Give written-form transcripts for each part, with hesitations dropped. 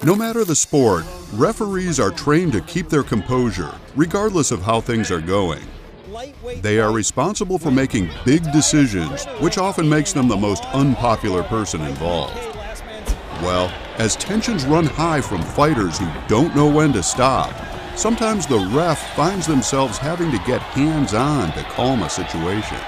No matter the sport, referees are trained to keep their composure, regardless of how things are going. They are responsible for making big decisions, which often makes them the most unpopular person involved. Well, as tensions run high from fighters who don't know when to stop, sometimes the ref finds themselves having to get hands-on to calm a situation.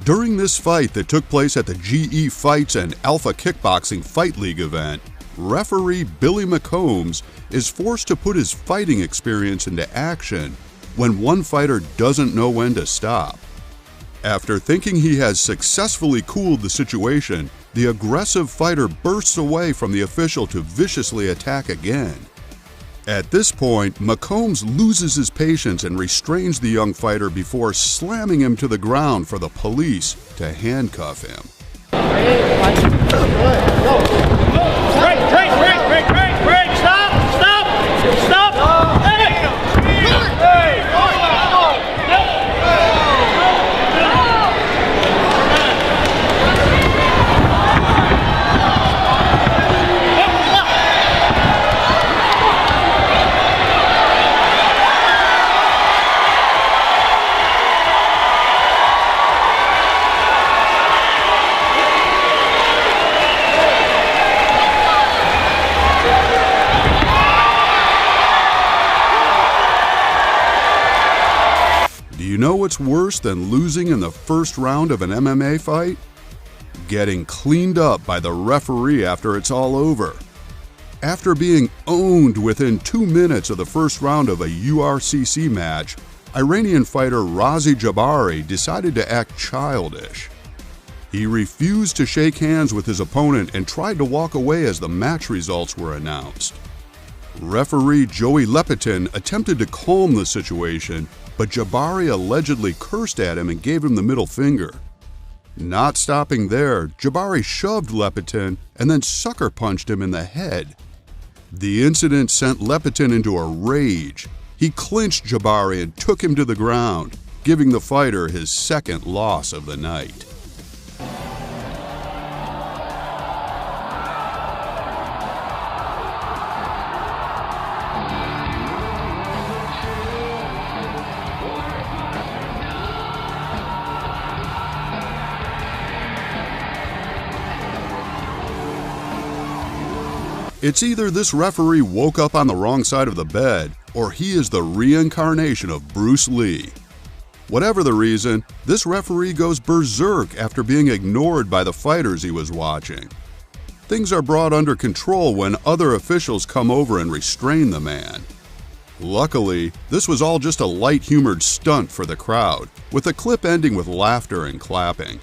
During this fight that took place at the GE Fights and Alpha Kickboxing Fight League event, referee Billy McCombs is forced to put his fighting experience into action when one fighter doesn't know when to stop. After thinking he has successfully cooled the situation, the aggressive fighter bursts away from the official to viciously attack again. At this point, McCombs loses his patience and restrains the young fighter before slamming him to the ground for the police to handcuff him. Break, stop! You know what's worse than losing in the first round of an MMA fight? Getting cleaned up by the referee after it's all over. After being owned within 2 minutes of the first round of a URCC match, Iranian fighter Razi Jabari decided to act childish. He refused to shake hands with his opponent and tried to walk away as the match results were announced. Referee Joey Lepitin attempted to calm the situation, but Jabari allegedly cursed at him and gave him the middle finger. Not stopping there, Jabari shoved Lepitin and then sucker punched him in the head. The incident sent Lepitin into a rage. He clinched Jabari and took him to the ground, giving the fighter his second loss of the night. It's either this referee woke up on the wrong side of the bed, or he is the reincarnation of Bruce Lee. Whatever the reason, this referee goes berserk after being ignored by the fighters he was watching. Things are brought under control when other officials come over and restrain the man. Luckily, this was all just a light-humored stunt for the crowd, with the clip ending with laughter and clapping.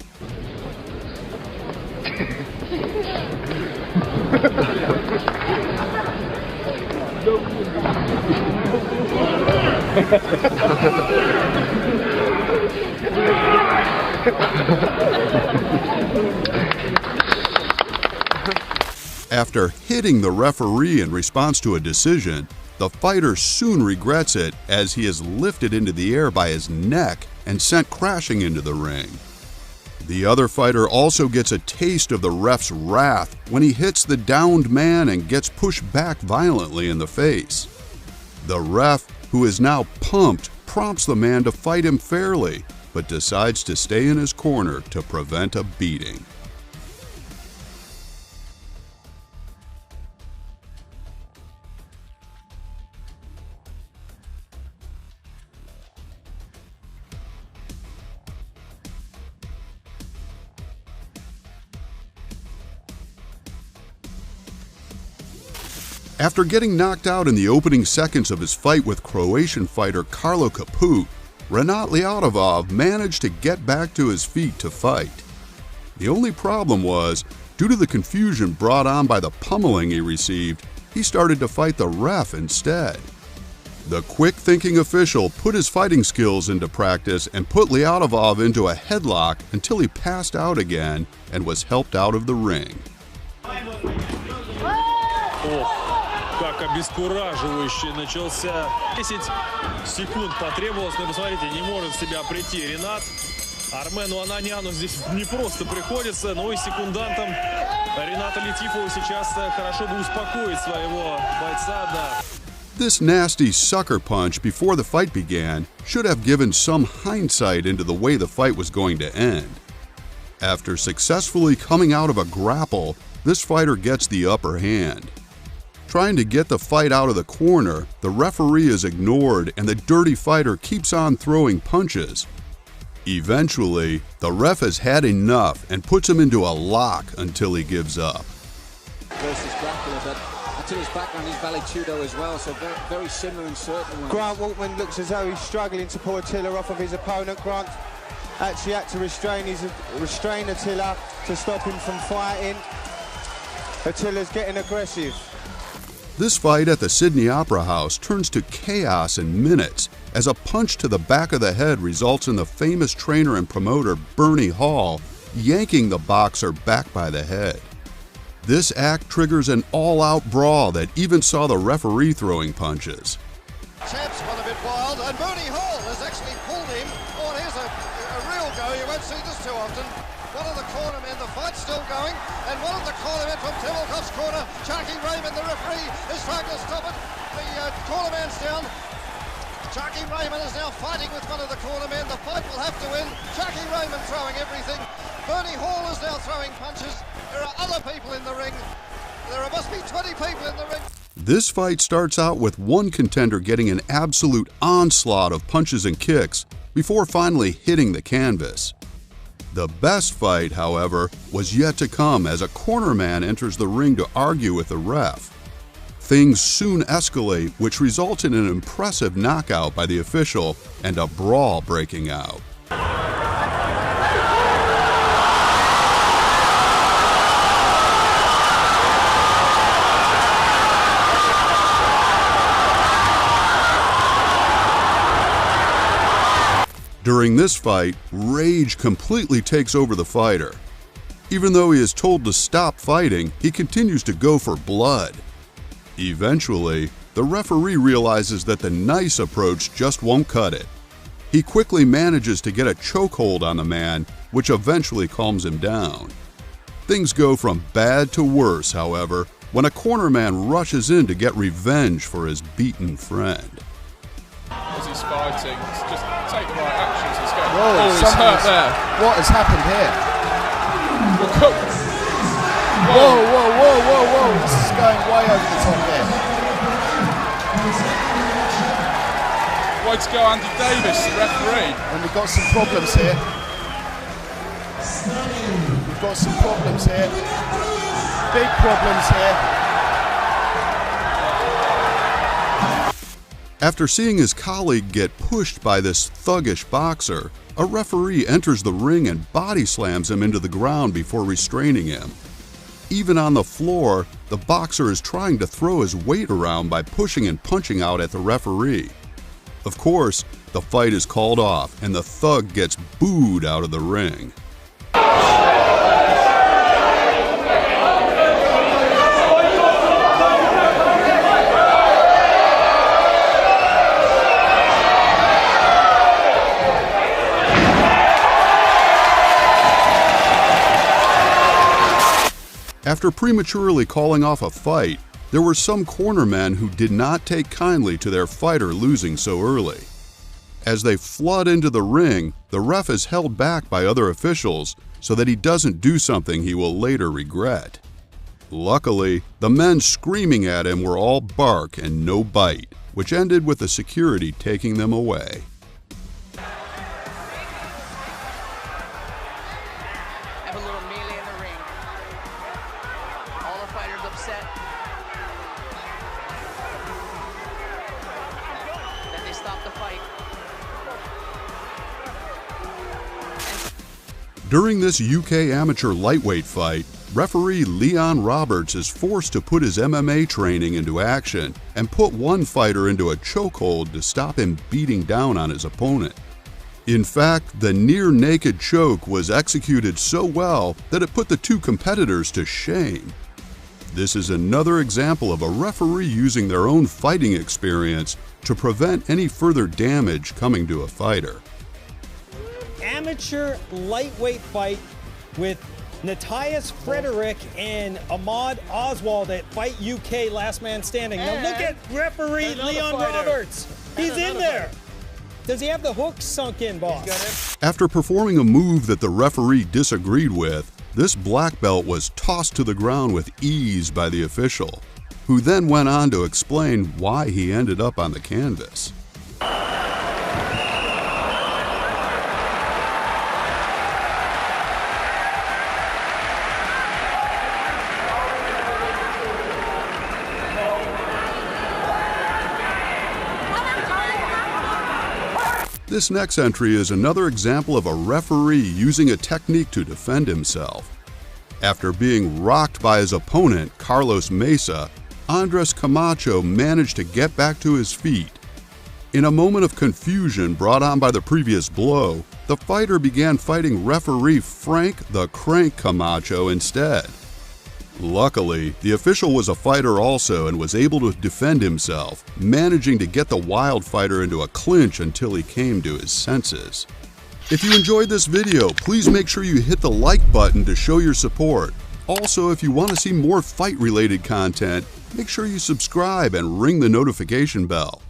After hitting the referee in response to a decision, the fighter soon regrets it as he is lifted into the air by his neck and sent crashing into the ring. The other fighter also gets a taste of the ref's wrath when he hits the downed man and gets pushed back violently in the face. The ref, who is now pumped, prompts the man to fight him fairly, but decides to stay in his corner to prevent a beating. After getting knocked out in the opening seconds of his fight with Croatian fighter Karlo Kaput, Renat Ljatovov managed to get back to his feet to fight. The only problem was, due to the confusion brought on by the pummeling he received, he started to fight the ref instead. The quick-thinking official put his fighting skills into practice and put Ljatovov into a headlock until he passed out again and was helped out of the ring. Как обескураживающе начался. 10 секунд потребовалось, но посмотрите, не может в себя прийти Ренат. Армену Ананяну здесь не просто приходится, но и секундантам Рената Летифову сейчас хорошо бы успокоить своего бойца, да. This nasty sucker punch before the fight began should have given some hindsight into the way the fight was going to end. After successfully coming out of a grapple, this fighter gets the upper hand. Trying to get the fight out of the corner, the referee is ignored and the dirty fighter keeps on throwing punches. Eventually, the ref has had enough and puts him into a lock until he gives up. Versus Dracula, but Attila's background is Vale-Tudo as well, so very similar in certain ways. Grant Waltman looks as though he's struggling to pull Attila off of his opponent. Grant actually had to restrain Attila to stop him from fighting. Attila's getting aggressive. This fight at the Sydney Opera House turns to chaos in minutes as a punch to the back of the head results in the famous trainer and promoter Bernie Hall yanking the boxer back by the head. This act triggers an all-out brawl that even saw the referee throwing punches. Champ's gone a bit wild, and Bernie Hall has actually pulled him. Oh, and here's a real go. You won't see this too often. One of the cornermen, the fight's still going, and one of the cornermen from Timelkoff's corner, Chucky Raymond, the referee, is trying to stop it. The cornerman's down. Chucky Raymond is now fighting with one of the cornermen. The fight will have to end. Chucky Raymond throwing everything. Bernie Hall is now throwing punches. There are other people in the ring. There must be 20 people in the ring. This fight starts out with one contender getting an absolute onslaught of punches and kicks before finally hitting the canvas. The best fight, however, was yet to come as a cornerman enters the ring to argue with the ref. Things soon escalate, which results in an impressive knockout by the official and a brawl breaking out. During this fight, rage completely takes over the fighter. Even though he is told to stop fighting, he continues to go for blood. Eventually, the referee realizes that the nice approach just won't cut it. He quickly manages to get a chokehold on the man, which eventually calms him down. Things go from bad to worse, however, when a cornerman rushes in to get revenge for his beaten friend. As he's fighting, just take the right actions. Let's go. Whoa, he's hurt there. What has happened here? Whoa. Whoa. This is going way over the top here. Way to go, Andy Davis, the referee. And we've got some problems here. Big problems here. After seeing his colleague get pushed by this thuggish boxer, a referee enters the ring and body slams him into the ground before restraining him. Even on the floor, the boxer is trying to throw his weight around by pushing and punching out at the referee. Of course, the fight is called off and the thug gets booed out of the ring. After prematurely calling off a fight, there were some cornermen who did not take kindly to their fighter losing so early. As they flood into the ring, the ref is held back by other officials so that he doesn't do something he will later regret. Luckily, the men screaming at him were all bark and no bite, which ended with the security taking them away. Have a little melee in the ring. All the fighters upset. Then they stop the fight. During this UK amateur lightweight fight, referee Leon Roberts is forced to put his MMA training into action and put one fighter into a chokehold to stop him beating down on his opponent. In fact, the near-naked choke was executed so well that it put the two competitors to shame. This is another example of a referee using their own fighting experience to prevent any further damage coming to a fighter. Amateur amateur lightweight fight with Matthias Frederick and Ahmad Oswald at Fight UK Last Man Standing. Now look at referee Leon Roberts. He's in there. Does he have the hook sunk in, boss? After performing a move that the referee disagreed with, this black belt was tossed to the ground with ease by the official, who then went on to explain why he ended up on the canvas. This next entry is another example of a referee using a technique to defend himself. After being rocked by his opponent, Carlos Mesa, Andres Camacho managed to get back to his feet. In a moment of confusion brought on by the previous blow, the fighter began fighting referee Frank the Crank Camacho instead. Luckily, the official was a fighter also and was able to defend himself, managing to get the wild fighter into a clinch until he came to his senses. If you enjoyed this video, please make sure you hit the like button to show your support. Also, if you want to see more fight-related content, make sure you subscribe and ring the notification bell.